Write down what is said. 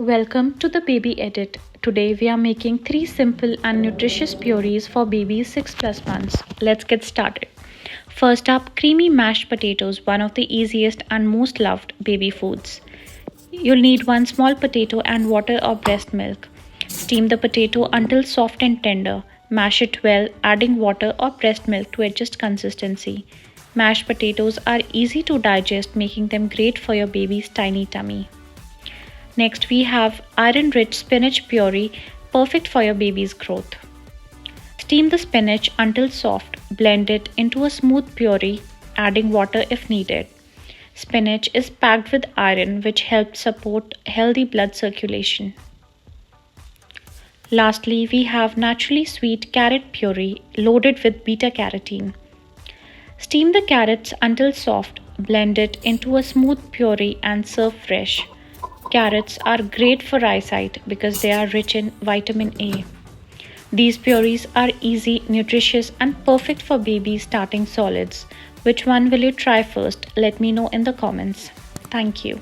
Welcome to the Baby Edit. Today we are making 3 simple and nutritious purees for babies 6+ months. Let's get started. First up, creamy mashed potatoes, one of the easiest and most loved baby foods. You'll need 1 small potato and water or breast milk. Steam the potato until soft and tender. Mash it well, adding water or breast milk to adjust consistency. Mashed potatoes are easy to digest, making them great for your baby's tiny tummy. Next, we have iron-rich spinach puree, perfect for your baby's growth. Steam the spinach until soft, blend it into a smooth puree, adding water if needed. Spinach is packed with iron, which helps support healthy blood circulation. Lastly, we have naturally sweet carrot puree, loaded with beta-carotene. Steam the carrots until soft, blend it into a smooth puree and serve fresh. Carrots are great for eyesight because they are rich in vitamin A. These purees are easy, nutritious, and perfect for babies starting solids. Which one will you try first? Let me know in the comments. Thank you.